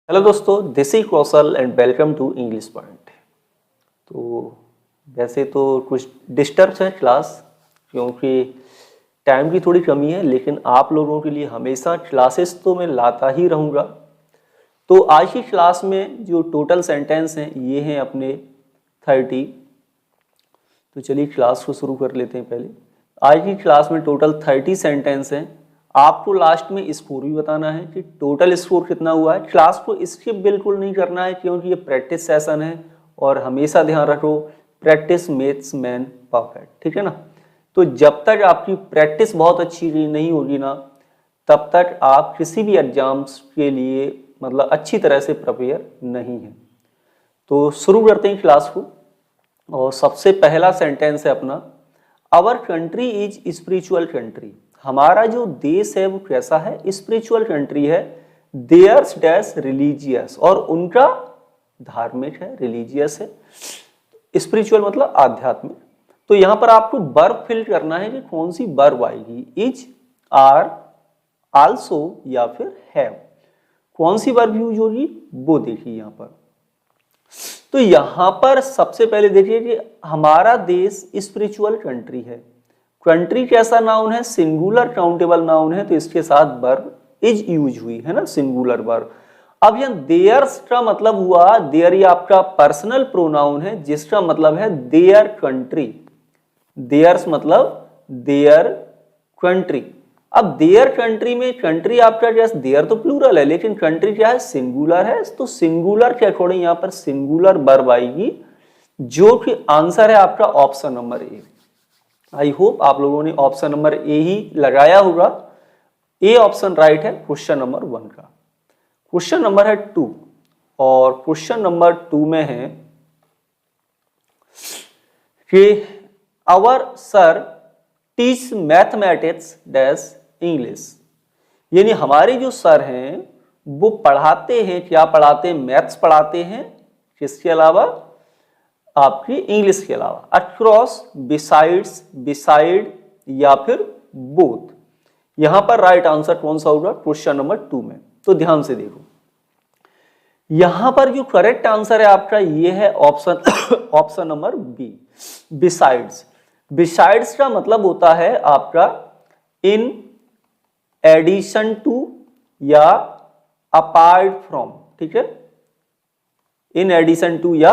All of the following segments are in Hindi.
हेलो दोस्तों, this is Kaushal and welcome to English Point. तो वैसे तो कुछ डिस्टर्ब है क्लास, क्योंकि टाइम की थोड़ी कमी है, लेकिन आप लोगों के लिए हमेशा क्लासेस तो मैं लाता ही रहूँगा। तो आज की क्लास में जो टोटल सेंटेंस हैं ये हैं अपने 30। तो चलिए क्लास को शुरू कर लेते हैं। पहले आज की क्लास में टोटल 30 सेंटेंस हैं। आपको लास्ट में स्कोर भी बताना है कि टोटल स्कोर कितना हुआ है। क्लास को स्किप बिल्कुल नहीं करना है, क्योंकि ये प्रैक्टिस सेशन है और हमेशा ध्यान रखो प्रैक्टिस मेक्स मैन परफेक्ट, ठीक है ना। तो जब तक आपकी प्रैक्टिस बहुत अच्छी नहीं होगी ना, तब तक आप किसी भी एग्जाम्स के लिए मतलब अच्छी तरह से प्रिपेयर नहीं है। तो शुरू करते हैं क्लास को। और सबसे पहला सेंटेंस है अपना, our country is spiritual country. हमारा जो देश है वो कैसा है? स्पिरिचुअल कंट्री है। देयर्स डैश रिलीजियस, और उनका धार्मिक है, रिलीजियस है। स्पिरिचुअल मतलब आध्यात्मिक। तो यहां पर आपको वर्ब फिल करना है कि कौन सी वर्ब आएगी, इज, आर, आल्सो या फिर हैव। कौन सी वर्ब यूज होगी वो देखिए यहां पर। तो यहां पर सबसे पहले देखिए कि हमारा देश स्पिरिचुअल कंट्री है। कंट्री कैसा नाउन है? सिंगुलर काउंटेबल नाउन है, तो इसके साथ वर्ब इज यूज हुई है ना, सिंगुलर वर्ब। अब यहां देयर्स का मतलब हुआ, देयर ये आपका पर्सनल प्रोनाउन है, जिसका मतलब है देयर कंट्री। देयर्स मतलब देयर कंट्री। अब देयर कंट्री में कंट्री आपका क्या, देयर तो प्लूरल है, लेकिन कंट्री क्या है? सिंगुलर है। तो सिंगुलर के अकॉर्डिंग यहां पर सिंगुलर वर्ब आएगी, जो कि आंसर है आपका option number A. I hope आप लोगों ने ऑप्शन नंबर ए ही लगाया होगा। ए ऑप्शन राइट है क्वेश्चन नंबर 1 का। क्वेश्चन नंबर है 2, और क्वेश्चन नंबर 2 में है कि our sir teach mathematics dash English. यानी हमारे जो सर हैं वो पढ़ाते हैं, क्या पढ़ाते हैं? मैथ्स पढ़ाते हैं। किसके अलावा? आपकी इंग्लिश के अलावा। अक्रॉस, बिसाइड्स, बिसाइड या फिर बोथ। यहां पर राइट आंसर कौन सा होगा क्वेश्चन नंबर 2 में? तो ध्यान से देखो, यहां पर जो करेक्ट आंसर है आपका ये है option number B, besides. Besides का मतलब होता है आपका इन एडिशन टू या अपार्ट फ्रॉम, ठीक है, इन एडिशन टू या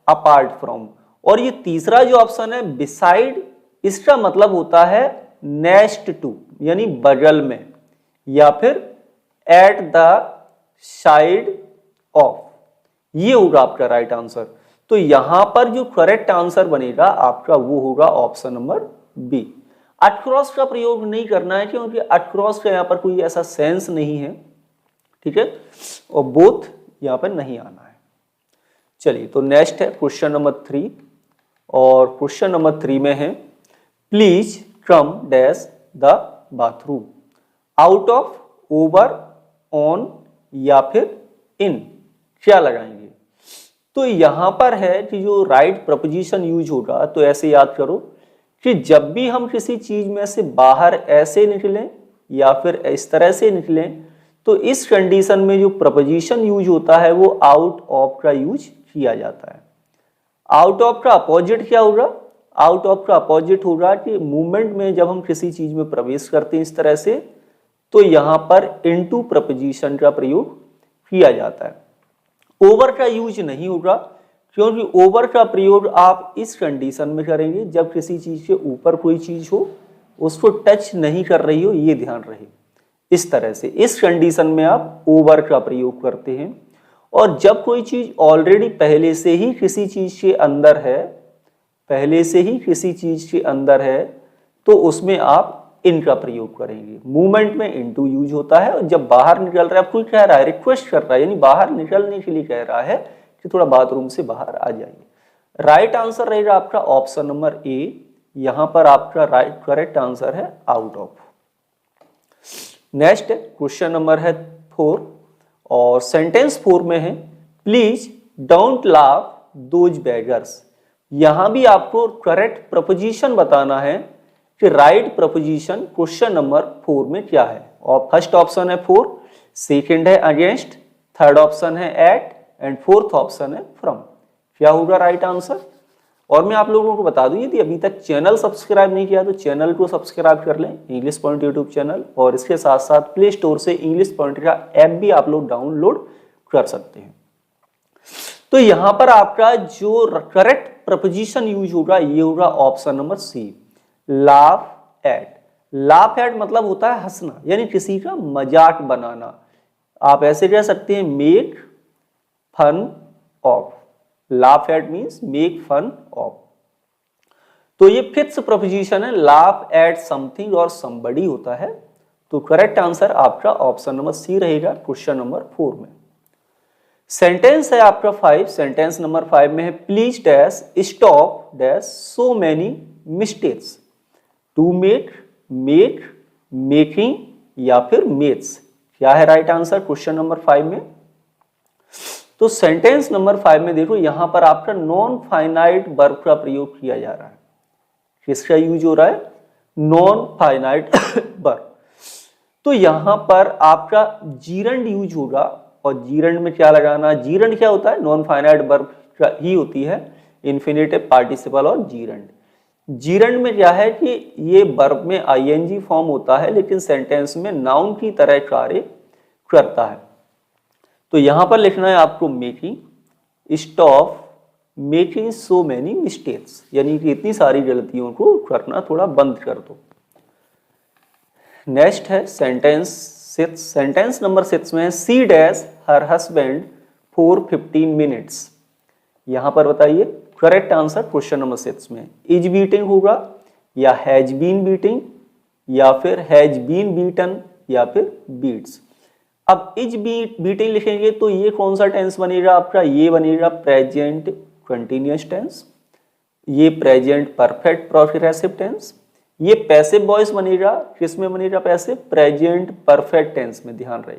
अपार्ट फ्रॉम। और ये तीसरा जो ऑप्शन है बिसाइड, इसका मतलब होता है नेक्स्ट टू, यानी बगल में, या फिर एट द साइड ऑफ। ये होगा आपका राइट आंसर। तो यहां पर जो करेक्ट आंसर बनेगा आपका वो होगा ऑप्शन नंबर बी। अक्रॉस का प्रयोग नहीं करना है, क्योंकि अक्रॉस का यहां पर कोई ऐसा सेंस नहीं है, ठीक है, और बोथ यहां पर नहीं आना है। चलिए, तो नेक्स्ट है क्वेश्चन नंबर 3, और क्वेश्चन नंबर 3 में है please come dash the bathroom. Out of, over, on या फिर इन, क्या लगाएंगे? तो यहां पर है कि जो राइट प्रपोजिशन यूज होगा, तो ऐसे याद करो कि जब भी हम किसी चीज में से बाहर ऐसे निकलें या फिर इस तरह से निकलें, तो इस कंडीशन में जो प्रपोजिशन यूज होता है वो आउट ऑफ का यूज किया जाता है। आउट ऑफ का अपोजिट क्या होगा? आउट ऑफ का अपोजिट होगा कि मूवमेंट में जब हम किसी चीज में प्रवेश करते हैं इस तरह से, तो यहां पर इनटू प्रपोजिशन का प्रयोग किया जाता है। ओवर का यूज नहीं होगा, क्योंकि ओवर का प्रयोग आप इस कंडीशन में करेंगे जब किसी चीज के ऊपर कोई चीज हो, उसको टच नहीं कर रही हो, ये ध्यान रहे। इस तरह से इस कंडीशन में आप ओवर का प्रयोग करते हैं। और जब कोई चीज ऑलरेडी पहले से ही किसी चीज के अंदर है, पहले से ही किसी चीज के अंदर है, तो उसमें आप इन का प्रयोग करेंगे। मूवमेंट में इनटू यूज होता है, और जब बाहर निकल रहा है, कोई कह रहा है, रिक्वेस्ट कर रहा है, यानी बाहर निकलने के लिए कह रहा है कि थोड़ा बाथरूम से बाहर आ जाइए। राइट आंसर रहेगा आपका ऑप्शन नंबर ए। यहां पर आपका राइट करेक्ट आंसर है out of. Next question number है 4, और सेंटेंस 4 में है please don't laugh those beggars. यहां भी आपको करेक्ट प्रपोजिशन बताना है कि राइट प्रपोजिशन क्वेश्चन नंबर 4 में क्या है। और फर्स्ट ऑप्शन है 4, सेकंड है अगेंस्ट, थर्ड ऑप्शन है एट एंड फोर्थ ऑप्शन है फ्रॉम। क्या होगा राइट आंसर? और मैं आप लोगों को बता दूं, यदि अभी तक चैनल सब्सक्राइब नहीं किया तो चैनल को सब्सक्राइब कर लें, इंग्लिश पॉइंट यूट्यूब चैनल, और इसके साथ साथ प्ले स्टोर से इंग्लिश पॉइंट का ऐप भी आप लोग डाउनलोड कर सकते हैं। तो यहां पर आपका जो करेक्ट प्रपोजिशन यूज होगा ये होगा option number C, laugh at. Laugh at मतलब होता है हंसना, यानी किसी का मजाक बनाना। आप ऐसे कह सकते हैं make fun of. Laugh at means make fun of. तो ये फिक्स प्रपोजिशन है, लाफ एट समथिंग और समबडी होता है। तो करेक्ट आंसर आपका ऑप्शन नंबर सी रहेगा क्वेश्चन नंबर 4 में। सेंटेंस है आपका 5, सेंटेंस नंबर 5 में है please dash stop dash so many mistakes. To make, make, making या फिर मेक्स। क्या है राइट आंसर क्वेश्चन नंबर 5 में? तो सेंटेंस नंबर 5 में देखो यहां पर आपका नॉन फाइनाइट वर्ब का प्रयोग किया जा रहा है। किसका यूज हो रहा है? Non finite verb. तो यहां पर आपका जीरंड यूज होगा, और जीरंड में क्या लगाना? जीरंड क्या होता है? नॉन फाइनाइट वर्ब ही होती है, इन्फिनेटिव पार्टिसिपल और जीरंड। जीरंड में क्या है कि ये वर्ब में आईएनजी फॉर्म होता है लेकिन सेंटेंस में नाउन की तरह कार्य करता है। तो यहां पर लिखना है आपको making, stop making so many mistakes, यानी कि इतनी सारी गलतियों को करना थोड़ा बंद कर दो। नेक्स्ट है सेंटेंस 6, सेंटेंस नंबर 6 में C dash her husband for 15 minutes. यहां पर बताइए करेक्ट आंसर क्वेश्चन नंबर 6 में इज बीटिंग होगा, या हैज बीन बीटिंग, या फिर हैज बीन बीटन, या फिर बीट्स। अब इज बीटिंग लिखेंगे तो ये कौन सा टेंस बनेगा आपका? ये बनेगा प्रेजेंट कंटिन्यूअस टेंस, ये प्रेजेंट परफेक्ट प्रोग्रेसिव टेंस, ये पैसिव वॉइस बनेगा। किसमें बनेगा पैसिव? प्रेजेंट परफेक्ट टेंस में। ध्यान रहे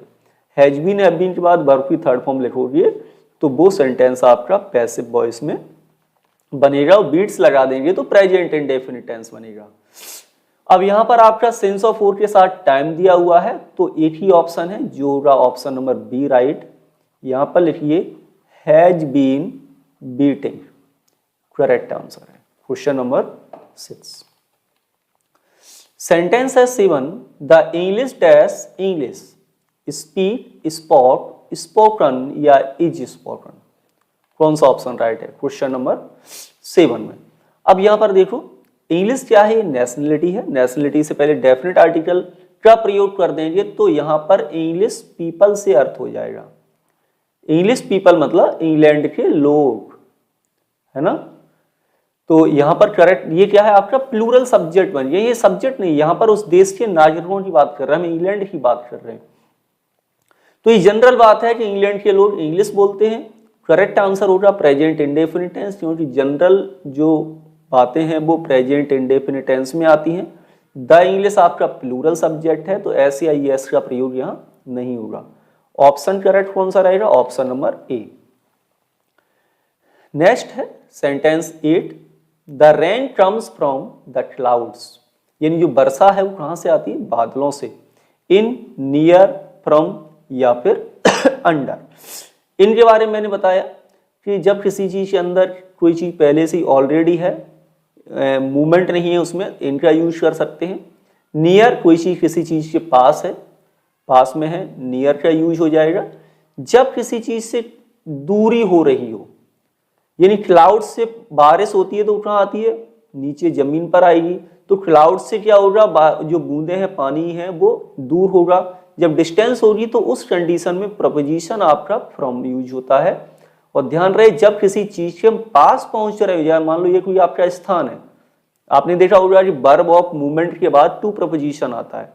हैज बीन हैव बीन के बाद वर्ब की थर्ड फॉर्म लिखोगे तो वो सेंटेंस आपका पैसिव वॉइस में बनेगा, और बीट्स लगा देंगे तो प्रेजेंट इंडेफिनिट टेंस बनेगा। अब यहां पर आपका सेंस ऑफ फोर के साथ टाइम दिया हुआ है, तो एक ही ऑप्शन है जो होगा ऑप्शन नंबर बी राइट। यहां पर लिखिए has been beating, correct answer है क्वेश्चन नंबर 6। सेंटेंस है 7, the English dash English speak spot spoken या इज स्पोकन। कौन सा ऑप्शन राइट है क्वेश्चन नंबर 7 में? अब यहां पर देखो इंग्लिश क्या है? नेशनलिटी है। नेशनलिटी से पहले डेफिनेट आर्टिकल का प्रयोग कर देंगे तो यहां पर इंग्लिश पीपल से अर्थ हो जाएगा। इंग्लिश पीपल मतलब इंग्लैंड के लोग, है ना? तो यहां पर करेक्ट ये क्या है आपका? प्लूरल सब्जेक्ट बन गया। ये सब्जेक्ट नहीं, यहां पर उस देश के नागरिकों की बात कर रहे हैं, हम इंग्लैंड की बात कर रहे हैं। तो ये जनरल बात है कि इंग्लैंड के लोग इंग्लिश बोलते हैं। करेक्ट आंसर होगा प्रेजेंट इंडेफिनिट टेंस, क्योंकि जनरल जो बातें हैं वो प्रेजेंट इंडेफिनिट टेंस में आती हैं। द इंग्लिश आपका प्लूरल सब्जेक्ट है तो एस या एस का प्रयोग यहां नहीं होगा। ऑप्शन करेक्ट कौन सा रहेगा? ऑप्शन नंबर ए। नेक्स्ट है sentence 8, the rain comes from the clouds. यानी जो वर्षा है वो कहां से आती है? बादलों से। इन, नियर, फ्रॉम या फिर अंडर। इनके बारे में मैंने बताया कि जब किसी चीज के अंदर कोई चीज पहले से ऑलरेडी है, मूवमेंट नहीं है उसमें, इनका यूज कर सकते हैं। नियर, कोई चीज किसी चीज के पास है, पास में है, नियर का यूज हो जाएगा। जब किसी चीज से दूरी हो रही हो, यानी क्लाउड से बारिश होती है तो कहाँ आती है? नीचे जमीन पर आएगी। तो क्लाउड से क्या होगा? जो बूंदे हैं, पानी है, वो दूर होगा। जब डिस्टेंस होगी तो उस कंडीशन में प्रपोजिशन आपका फ्रॉम यूज होता है। और ध्यान रहे जब किसी चीज के पास पहुंच रहे हो जाए, मान लो ये कोई आपका स्थान है, आपने देखा होगा कि वर्ब ऑफ मूवमेंट के बाद टू प्रपोजिशन आता है।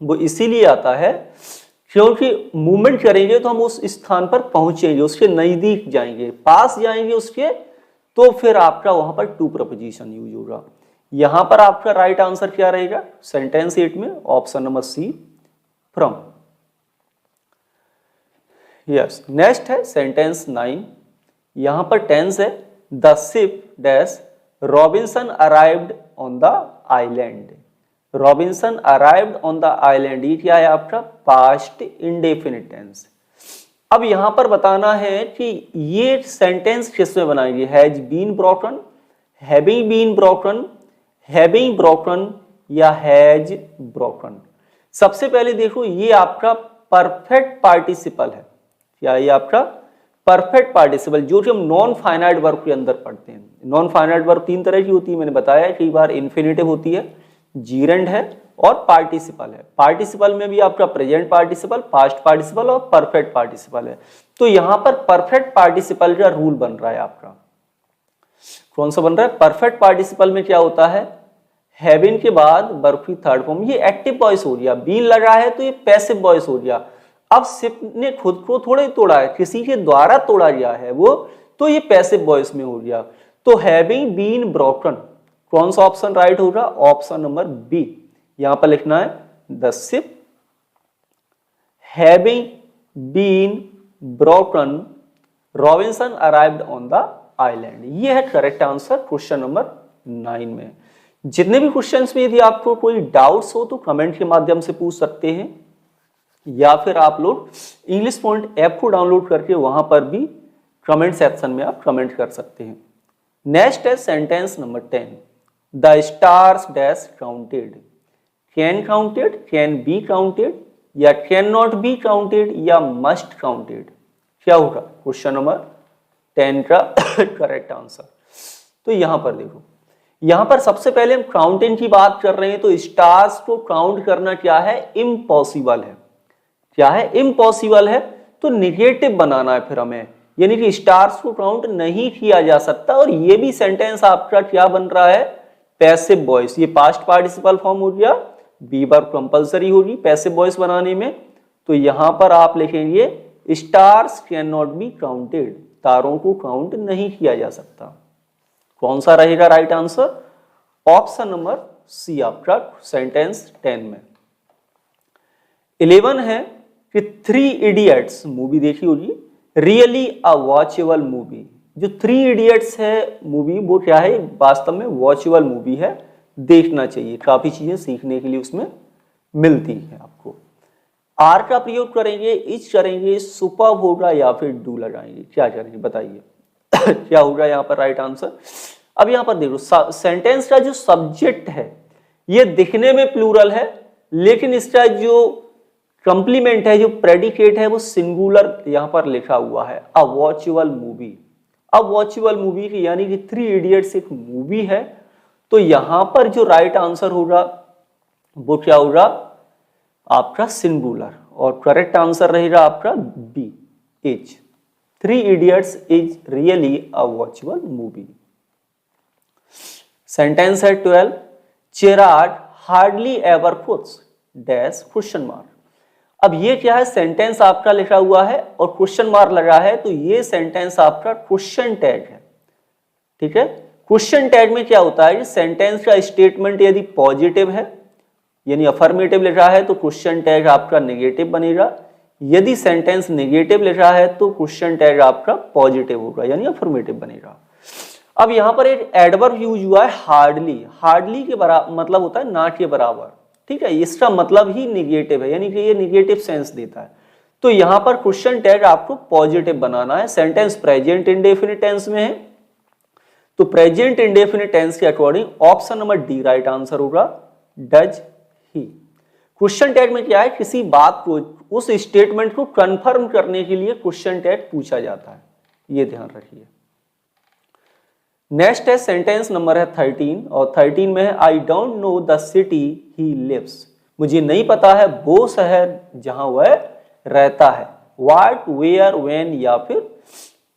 वो इसीलिए आता है क्योंकि मूवमेंट करेंगे तो हम उस स्थान पर पहुंचेंगे, उसके नजदीक जाएंगे, पास जाएंगे उसके, तो फिर आपका वहां पर टू प्रपोजिशन यूज होगा। यहां पर आपका राइट आंसर क्या रहेगा सेंटेंस 8 में? Option number C, from. Yes, next है सेंटेंस 9। यहां पर टेंस है the ship dash Robinson arrived on the island. Robinson arrived on the island, ये क्या है आपका? Past indefinite tense. अब यहां पर बताना है कि ये सेंटेंस किसमें बनाएंगे, has been broken, having been broken, having broken या हैज ब्रोकन। सबसे पहले देखो ये आपका परफेक्ट पार्टिसिपल है, क्या ये आपका परफेक्ट पार्टिसिपल जो कि हम नॉन फाइनाइट वर्ब के अंदर पढ़ते हैं। नॉन फाइनाइट वर्ब 3 तरह की होती है, मैंने बताया कई बार, इन्फिनेटिव होती है, जीरेंड है और पार्टिसिपल है। पार्टिसिपल में भी आपका प्रेजेंट पार्टिसिपल, पास्ट पार्टिसिपल और परफेक्ट पार्टिसिपल है। तो यहां पर परफेक्ट पार्टिसिपल का रूल बन रहा है आपका, कौन सा बन रहा है, परफेक्ट पार्टिसिपल में क्या होता है, हैविंग के बाद वर्ब की थर्ड फॉर्म, ये एक्टिव वॉइस हो गया, बीन लगा है तो ये पैसिव वॉइस हो गया। अब सिर्फ ने खुद को थोड़े तोड़ा है, किसी के द्वारा तोड़ा गया है वो, तो ये पैसिव वॉइस में हो गया। तो हैविंग बीन ब्रोकन, कौन सा ऑप्शन राइट होगा, ऑप्शन नंबर बी। यहां पर लिखना है the ship having been broken Robinson arrived on the island. ये है करेक्ट आंसर क्वेश्चन नंबर 9 में। जितने भी क्वेश्चंस में यदि आपको कोई डाउट्स हो तो कमेंट के माध्यम से पूछ सकते हैं, या फिर आप लोग इंग्लिश पॉइंट ऐप को डाउनलोड करके वहां पर भी कमेंट सेक्शन में आप कमेंट कर सकते हैं। नेक्स्ट है sentence number 10, the stars dash counted, can counted, can be counted या कैन नॉट बी काउंटेड या मस्ट काउंटेड, क्या होगा क्वेश्चन नंबर 10 का करेक्ट आंसर। तो यहां पर देखो, यहां पर सबसे पहले हम काउंटिंग की बात कर रहे हैं, तो स्टार्स को काउंट करना क्या है, इम्पॉसिबल है, क्या है, इम्पॉसिबल है। तो निगेटिव बनाना है फिर हमें, यानी कि स्टार्स को काउंट नहीं किया जा सकता। और ये भी सेंटेंस आपका क्या बन रहा है, पैसिव वॉइस, ये पास्ट पार्टिसिपल फॉर्म हो गया, बी वर्ब कंपलसरी होगी पैसिव वॉइस बनाने में। तो यहां पर आप लिखेंगे stars can not be counted, तारों को काउंट नहीं किया जा सकता। कौन सा रहेगा right answer, option number C आपका सेंटेंस 10 में। 11 है कि 3 इडियट्स मूवी देखी होगी, रियली अ वॉचेबल मूवी। जो 3 इडियट्स है मूवी वो क्या है, वास्तव में वॉचेबल मूवी है, देखना चाहिए, काफी चीजें सीखने के लिए उसमें मिलती है आपको। आर का प्रयोग करेंगे, इज करेंगे, सुपर्ब होगा या फिर डू लगाएंगे, क्या करेंगे बताइए क्या होगा यहाँ पर राइट आंसर। अब यहाँ पर देखो सेंटेंस का जो सब्जेक्ट है ये दिखने में प्लूरल है, लेकिन इसका जो कंप्लीमेंट है, जो प्रेडिकेट है, वो सिंगुलर यहां पर लिखा हुआ है, अ वॉचेबल मूवी। अब वॉचेबल मूवी यानी कि 3 इडियट्स एक मूवी है। तो यहां पर जो राइट आंसर होगा वो क्या होगा आपका सिंगुलर, और करेक्ट आंसर रहेगा आपका B, is. 3 idiots is really a watchable movie. Sentence है 12, Chirag hardly ever puts dash question mark. अब ये क्या है, सेंटेंस आपका लिखा हुआ है और क्वेश्चन मार्क लगा है, तो ये सेंटेंस आपका क्वेश्चन टैग है, ठीक है। क्वेश्चन टैग में क्या होता है, सेंटेंस का स्टेटमेंट यदि पॉजिटिव है यानी अफर्मेटिव लिखा है तो क्वेश्चन टैग आपका नेगेटिव बनेगा, यदि सेंटेंस नेगेटिव लिखा है तो क्वेश्चन टैग आपका पॉजिटिव होगा यानी अफर्मेटिव बनेगा। अब यहां पर एक एडवर्ब यूज हुआ है हार्डली, हार्डली के बराबर मतलब होता है ना के बराबर, ठीक है, इसका मतलब ही निगेटिव है यानी कि ये निगेटिव सेंस देता है। तो यहां पर क्वेश्चन टैग आपको पॉजिटिव बनाना है। सेंटेंस प्रेजेंट इंडेफिनिट टेंस में है, तो प्रेजेंट इंडेफिनिट टेंस के according option number D right answer होगा, डज ही। क्वेश्चन टैग में क्या है, किसी बात को, उस स्टेटमेंट को कंफर्म करने के लिए क्वेश्चन टैग पूछा जाता है, ये ध्यान रखिए। नेक्स्ट है सेंटेंस नंबर है 13, और 13 में है I don't know the city he lives, मुझे नहीं पता है वो शहर जहां वह रहता है, व्हाट, वेयर, व्हेन या फिर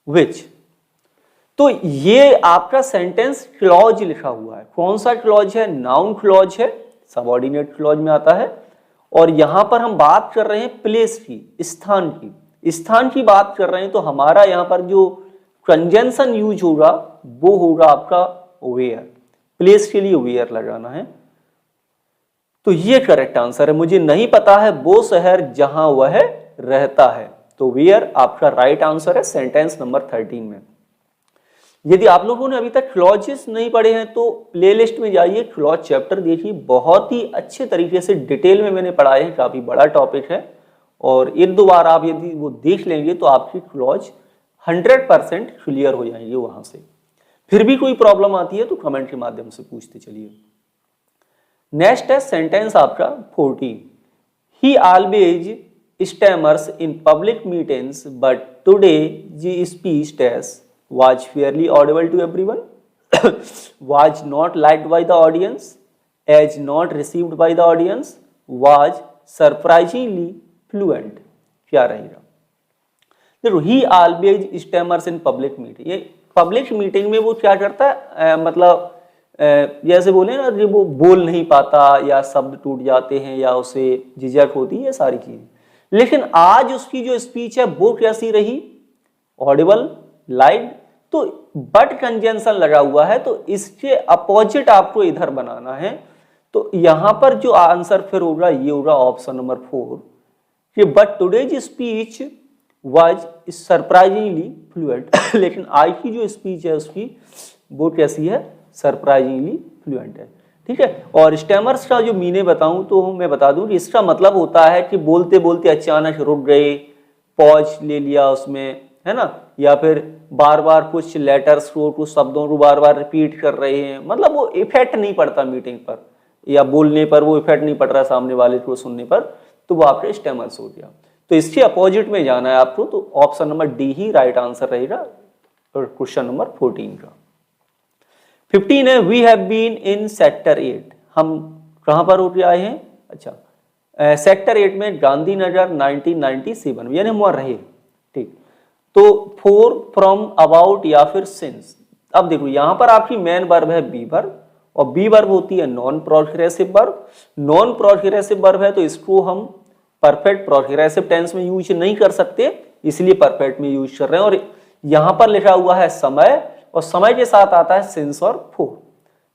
विच। तो ये आपका सेंटेंस क्लॉज लिखा हुआ है, कौन सा क्लॉज है, नाउन क्लॉज है, सबऑर्डिनेट क्लॉज में आता है। और यहां पर हम बात कर रहे हैं प्लेस की, स्थान की, स्थान की बात कर रहे हैं, तो हमारा यहां पर जो कंजंक्शन यूज होगा वो होगा आपका वेयर, प्लेस के लिए वेयर लगाना है। तो ये करेक्ट आंसर है, मुझे नहीं पता है वो शहर जहां वह रहता है, तो वेयर आपका राइट आंसर है सेंटेंस नंबर 13 में। यदि आप लोगों ने अभी तक क्लॉजेस नहीं पढ़े हैं तो प्लेलिस्ट में जाइए, क्लॉज चैप्टर देखिए, बहुत ही अच्छे तरीके से डिटेल में मैंने पढ़ाया है, काफी बड़ा टॉपिक है और एक दो बार आप यदि वो देख लेंगे तो आपकी क्लॉज 100% क्लियर हो जाएंगे वहां से। फिर भी कोई प्रॉब्लम आती है तो कमेंट के माध्यम से पूछते चलिए। नेक्स्ट है सेंटेंस आपका 14। He always stammers in public meetings but today जी speech test was fairly audible to everyone, was not liked by the audience, as not received by the audience, was surprisingly fluent। क्या रहेगा? देखो, he always stammers in public meeting। ये पब्लिक मीटिंग में वो क्या करता है, मतलब जैसे बोले ना, वो बोल नहीं पाता या शब्द टूट जाते हैं या उसे झिझक होती है, सारी चीजें। लेकिन आज उसकी जो स्पीच है वो कैसी रही? Audible, light. तो बट कंजंक्शन लगा हुआ है तो इसके अपोजिट आपको इधर बनाना है। तो यहां पर जो आंसर फिर होगा ये होगा ऑप्शन नंबर 4 कि but today's speech was surprisingly fluent. लेकिन आज की जो स्पीच है उसकी वो कैसी है? सरप्राइजिंगली फ्लुएंट है। ठीक है। और स्टैमर्स का जो मीनिंग बताऊं तो मैं बता दूं कि इसका मतलब होता है कि बोलते बोलते अचानक रुक गए, पॉज ले लिया उसमें, है ना, या फिर बार बार कुछ लेटर्स को, कुछ शब्दों को बार बार रिपीट कर रहे हैं, मतलब वो इफेक्ट नहीं पड़ता मीटिंग पर या बोलने पर, वो इफेक्ट नहीं पड़ रहा सामने वाले को सुनने पर, तो वो आपके स्टैमर्स हो गया। तो इसके अपोजिट में जाना है आपको, तो ऑप्शन नंबर डी ही राइट आंसर रहेगा क्वेश्चन नंबर 14 का। 15 है we have been in sector 8। हम कहां पर होके आए हैं? अच्छा, सेक्टर 8 में गांधीनगर 1997, यानी हम वहां रहे। ठीक। तो 4 फ्रॉम, अबाउट या फिर सिंस। अब देखो यहां पर आपकी मेन वर्ब है बी वर्ब, और बी वर्ब होती है non progressive verb. Non progressive verb है तो इसको हम परफेक्ट प्रोग्रेसिव टेंस में यूज नहीं कर सकते, इसलिए परफेक्ट में यूज कर रहे हैं। और यहां पर लिखा हुआ है समय, और समय के साथ आता है सिंस और 4।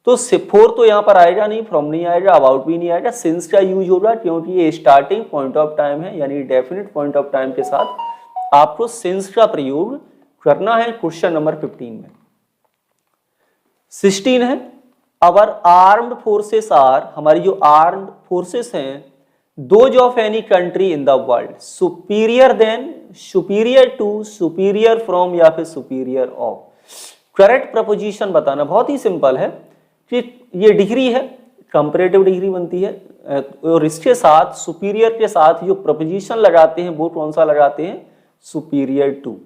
तो 4 तो यहां पर आएगा नहीं, फ्रॉम नहीं आएगा, अबाउट भी नहीं आएगा, सिंस का यूज होगा क्योंकि ये स्टार्टिंग पॉइंट ऑफ टाइम है, यानी डेफिनेट पॉइंट ऑफ टाइम के साथ आपको सिंस का प्रयोग करना है क्वेश्चन नंबर 15 में। 16 है अवर आर्म्ड फोर्सेस आर, हमारी जो आर्म्ड फोर्सेस हैं, those of any country in the world, superior than, superior to, superior from या फिर सुपीरियर ऑफ। करेक्ट प्रपोजिशन बताना बहुत ही सिंपल है कि ये डिग्री है, कंपैरेटिव डिग्री बनती है, और इसके साथ सुपीरियर के साथ जो प्रपोजिशन लगाते हैं वो कौन सा लगाते हैं? Superior to.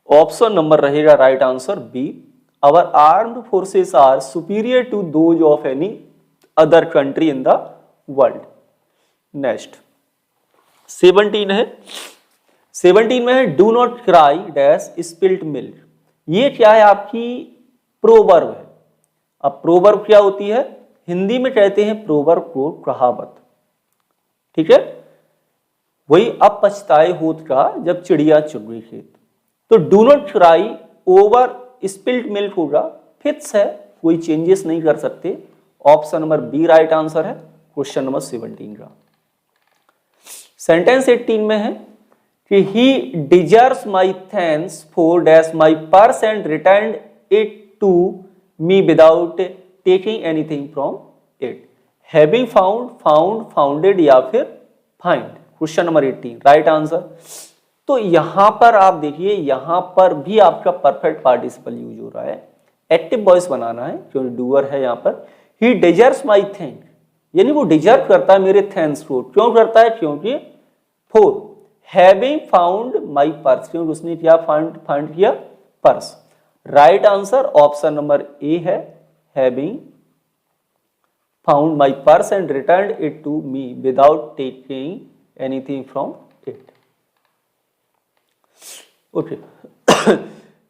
ऑप्शन नंबर रहेगा right answer B, our armed forces are superior to those of any other country in the world. Next 17 है, 17 में है do not cry dash spilt milk. ये क्या है? आपकी प्रोवर्ब है। अब प्रोवर्ब क्या होती है? हिंदी में कहते हैं प्रोवर्ब को कहावत। ठीक है। वही अब पछताए होत का जब चिड़िया चुग गई खेत। तो do not cry over spilt milk होगा, फिक्स है, कोई चेंजेस नहीं कर सकते। Option number B right answer है क्वेश्चन नंबर 17 का। सेंटेंस 18 में है कि he deserves my thanks for dash my purse and return it to me without taking anything from it. Having found, found, founded या फिर find. Question number 18 right answer. तो यहां पर आप देखिए, यहां पर भी आपका परफेक्ट पार्टिसिपल यूज हो रहा है, एक्टिव वॉइस बनाना है क्योंकि डूअर है यहां पर। ही डिजर्व्स माई थैंक, यानी वो डिजर्व करता है मेरे थैंक्स को। क्यों करता है? क्योंकि for having found my purse, क्योंकि उसने क्या फाइंड किया? Purse. Right answer option number A है, having found my purse and return it to me without taking anything from it. Okay.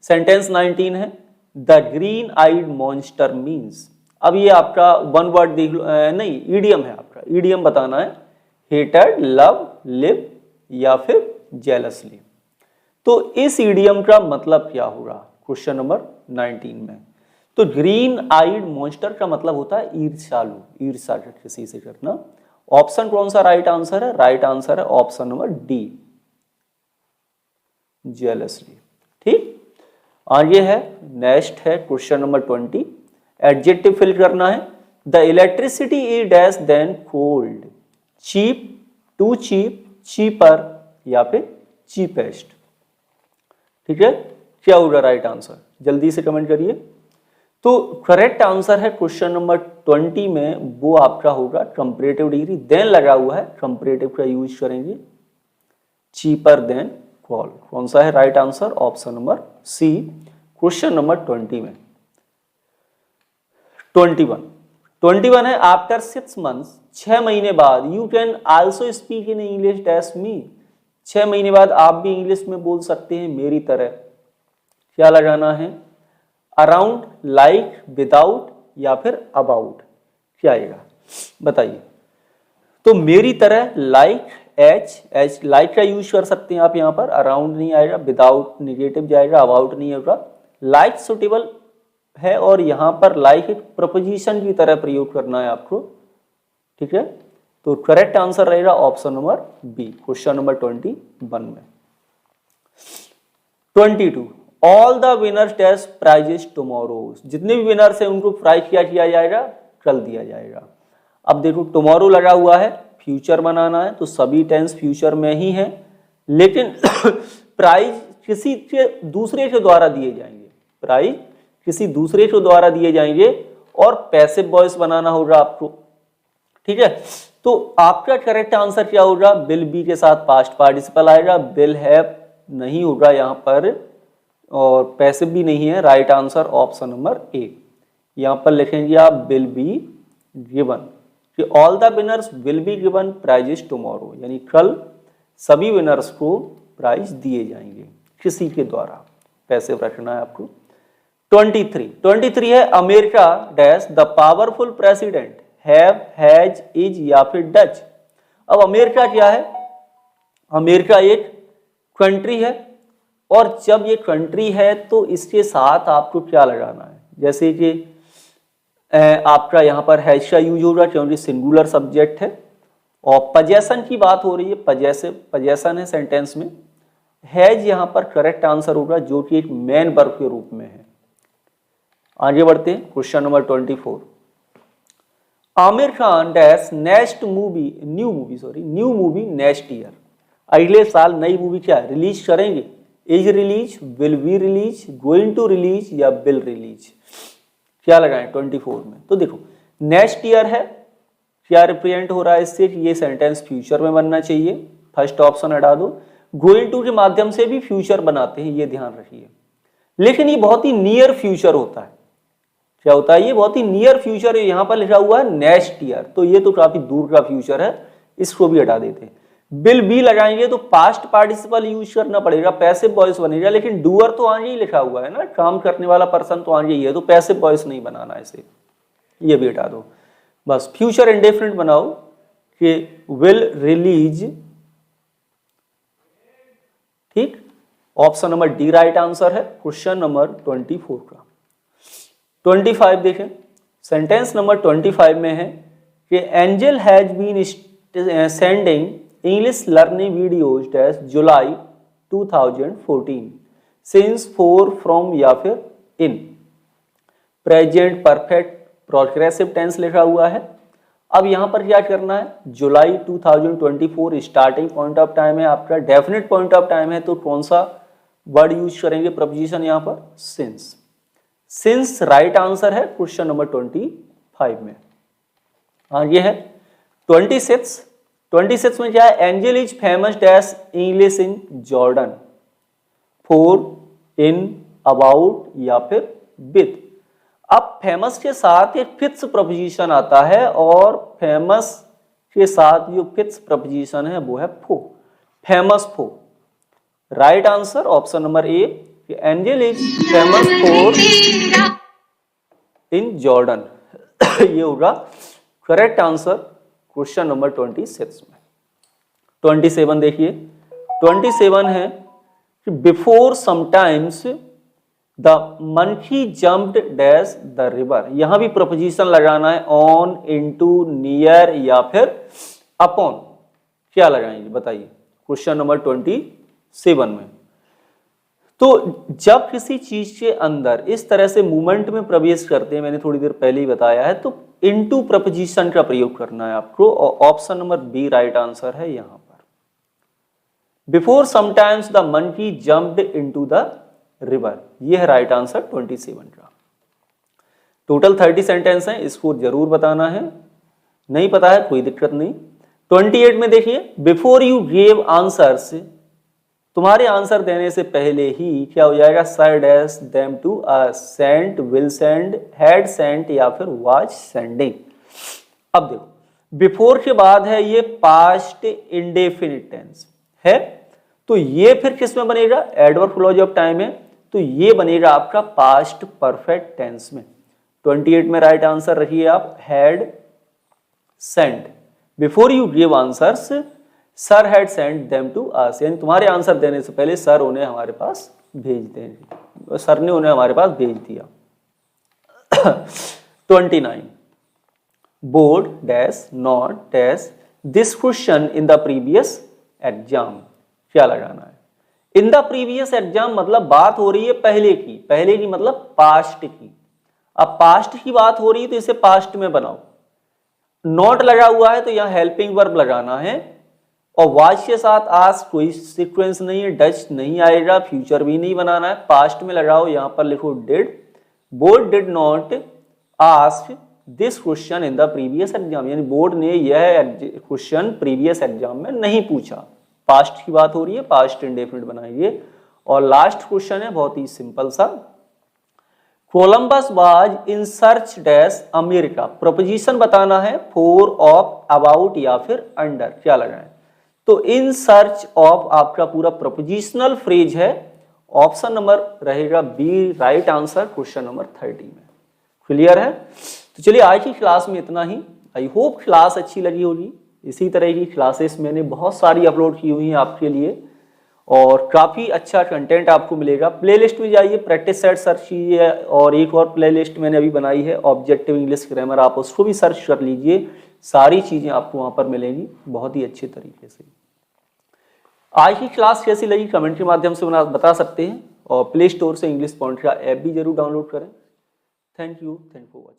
Sentence 19 है the green eyed monster means. अब ये आपका वन वर्ड देख लो, नहीं ईडियम है आपका, ईडियम बताना है। हेटेड, लव, लिव या फिर जेलसली। तो इस ईडियम का मतलब क्या होगा क्वेश्चन नंबर 19 में? तो ग्रीन आइड मॉन्स्टर का मतलब होता है ईर्ष्यालु, ईर्ष्या किसी से करना। ऑप्शन कौन सा राइट आंसर है? राइट आंसर है ऑप्शन नंबर डी, जेलसली। ठीक। आगे है, नेक्स्ट है क्वेश्चन नंबर 20। एडजेक्टिव फिल करना है। The electricity is dash than cold, cheap, too cheap, cheaper या फिर चीपेस्ट। ठीक है, क्या होगा राइट आंसर, जल्दी से कमेंट करिए। तो करेक्ट आंसर है क्वेश्चन नंबर 20 में वो आपका होगा कंपैरेटिव डिग्री, देन लगा हुआ है, कंपैरेटिव का यूज करेंगे, चीपर देन कॉल। कौन सा है right answer, option number C, question number 20 में। 21 है आफ्टर 6 मंथ्स, 6 महीने बाद, you can also speak in English dash मी, 6 महीने बाद आप भी इंग्लिश में बोल सकते हैं मेरी तरह। क्या लगाना है, अराउंड, लाइक, विदाउट या फिर अबाउट, क्या आएगा बताइए। तो मेरी तरह लाइक, एच लाइक का यूज कर सकते हैं आप यहाँ पर, अराउंड नहीं आएगा, विदाउट निगेटिव जाएगा, अबाउट नहीं होगा। लाइक सुटेबल है और यहाँ पर लाइक एक प्रपोजिशन की तरह प्रयोग करना है आपको। ठीक है, तो करेक्ट आंसर रहेगा option number B, question number 21 में। 22 ऑल द विनर्स टेस प्राइजेस टुमारो, जितने भी विनर्स हैं उनको प्राइज क्या किया जाएगा, कल दिया जाएगा। अब देखो टुमारो लगा हुआ है, फ्यूचर बनाना है तो सभी टेंस फ्यूचर में ही है, लेकिन प्राइज किसी के दूसरे के द्वारा दिए जाएंगे, प्राइज किसी दूसरे के द्वारा दिए जाएंगे और पैसिव वॉइस बनाना होगा आपको। ठीक है, तो आपका करेक्ट आंसर क्या होगा, विल बी के साथ पास्ट पार्टिसिपल आएगा, विल हैव नहीं होगा यहाँ पर और पैसिव भी नहीं है। Right answer option number A, यहाँ पर लिखेंगे आप विल बी गिवन, कि all the winners will be given prizes tomorrow, यानी कल सभी विनर्स को प्राइज दिए जाएंगे किसी के द्वारा, पैसिव रखना है आपको। 23 है America dash the powerful president have, has, is या फिर डच। अब अमेरिका क्या है, अमेरिका एक कंट्री है और जब ये कंट्री है तो इसके साथ आपको क्या लगाना है, जैसे कि आपका यहाँ पर हैज का यूज होगा क्योंकि सिंगुलर सब्जेक्ट है और पजेशन की बात हो रही है, पजेशन है सेंटेंस में, हैज यहाँ पर करेक्ट आंसर होगा जो कि एक मेन वर्ब के रूप में है। आगे बढ़ते हैं question number 24। Aamir Khan dash next movie, new movie next year, अगले साल नई मूवी क्या रिलीज करेंगे, is release, will be release, going to release या विल रिलीज, क्या लगाएं 24 में। तो देखो नेक्स्ट ईयर है, क्या रिप्रेजेंट हो रहा है इससे, ये सेंटेंस फ्यूचर में बनना चाहिए, फर्स्ट ऑप्शन हटा दो। गोइंग टू के माध्यम से भी फ्यूचर बनाते हैं, ये ध्यान रखिए, लेकिन ये बहुत ही नियर फ्यूचर होता है। क्या होता है, ये बहुत ही नियर फ्यूचर है, यहाँ पर लिखा हुआ है नेक्स्ट ईयर, तो ये तो काफी दूर का फ्यूचर है, इसको भी हटा देते हैं। विल बी लगाएंगे तो पास्ट पार्टिसिपल यूज करना पड़ेगा, पैसिव वॉइस बनेगा, लेकिन डूअर तो आगे ही लिखा हुआ है ना, काम करने वाला पर्सन तो आगे ही है, तो पैसिव वॉइस नहीं बनाना इसे, ये भी हटा दो, बस फ्यूचर इंडेफिनिट बनाओ कि विल रिलीज। ठीक, option number D right answer है क्वेश्चन नंबर 24 का। 25 देखें, सेंटेंस नंबर 25 में है कि Angel has been sending English learning videos dash July 2014 since for from या फिर in, present perfect progressive tense लिखा हुआ है। अब यहां पर क्या करना है, July 2024 starting point of time है आपका, डेफिनेट पॉइंट ऑफ टाइम है, तो कौन सा वर्ड यूज करेंगे प्रपोजिशन यहां पर, सिंस। सिंस राइट आंसर है क्वेश्चन नंबर 25 में। आगे है 26 में क्या है, angel is famous dash English in Jordan, for, in, about या फिर विद। अब फेमस के साथ एक फिक्स प्रपोजिशन आता है और फेमस के साथ जो फिक्स प्रपोजिशन है वो है for, famous for. Right answer option number A, angel is famous for in Jordan, ये होगा करेक्ट आंसर क्वेश्चन नंबर 26 में। 27 देखिए, 27 है कि before sometimes the monkey jumped dash the river, यहां भी प्रपोजिशन लगाना है, ऑन, इनटू, नियर या फिर अपॉन, क्या लगाएंगे बताइए क्वेश्चन नंबर 27 में। तो जब किसी चीज के अंदर इस तरह से मूवमेंट में प्रवेश करते हैं, मैंने थोड़ी देर पहले ही बताया है, तो इनटू प्रपोजिशन का प्रयोग करना है आपको, और option number B right answer है यहां पर। Before sometimes the monkey jumped into the river, यह है राइट आंसर 27 का। टोटल 30 सेंटेंस हैं, इसको जरूर बताना है, नहीं पता है कोई दिक्कत नहीं। 28 में देखिए, बिफोर यू गिव आंसर्स, तुम्हारे आंसर देने से पहले ही क्या हो जाएगा, sir dash them to us, sent, will send, had sent या फिर वाज सेंडिंग। अब देखो, बिफोर के बाद है ये पास्ट इंडेफिनिट टेंस है, तो ये फिर किस में बनेगा, एडवर्ब क्लॉज ऑफ टाइम है, तो ये बनेगा आपका पास्ट परफेक्ट टेंस में। 28 में राइट आंसर रखिए आप, had sent. Before you give answers sir had sent them to us, यानी तुम्हारे आंसर देने से पहले सर उन्हें हमारे पास भेज दें, सर ने उन्हें हमारे पास भेज दिया। 29 board dash not dash this question in the previous exam, क्या लगाना है, इन द प्रीवियस एग्जाम मतलब बात हो रही है पहले की, पहले की मतलब पास्ट की। अब पास्ट की बात हो रही है तो इसे पास्ट में बनाओ, नॉट लगा हुआ है तो यहां हेल्पिंग वर्ब लगाना है, और वाज के साथ आज कोई सीक्वेंस नहीं है, डच नहीं आएगा, फ्यूचर भी नहीं बनाना है, पास्ट में लगाओ, यहां पर लिखो did, board did not ask this question in the previous exam, यानी बोर्ड ने यह क्वेश्चन प्रीवियस एग्जाम में नहीं पूछा। पास्ट की बात हो रही है, पास्ट इंडेफिनिट बनाइए। और लास्ट क्वेश्चन है बहुत ही सिंपल सा, Columbus was in search dash America, preposition बताना है, फॉर, ऑफ, अबाउट या फिर अंडर, क्या लगाएं, तो इन सर्च ऑफ आपका पूरा प्रपोजिशनल फ्रेज है, ऑप्शन नंबर रहेगा B right answer question number 30 में। क्लियर है? तो चलिए आज की क्लास में इतना ही। आई होप क्लास अच्छी लगी होगी। इसी तरह की क्लासेस मैंने बहुत सारी अपलोड की हुई हैं आपके लिए, और काफ़ी अच्छा कंटेंट आपको मिलेगा। प्लेलिस्ट में जाइए, प्रैक्टिस सेट सर्च कीजिए, और एक और प्लेलिस्ट मैंने अभी बनाई है ऑब्जेक्टिव इंग्लिश ग्रामर, आप उसको भी सर्च कर लीजिए, सारी चीज़ें आपको वहाँ पर मिलेंगी बहुत ही अच्छे तरीके से। आज की क्लास कैसी लगी कमेंट के माध्यम से बता सकते हैं, और प्ले स्टोर से इंग्लिश पॉइंट का ऐप भी जरूर डाउनलोड करें। Thank you for watching.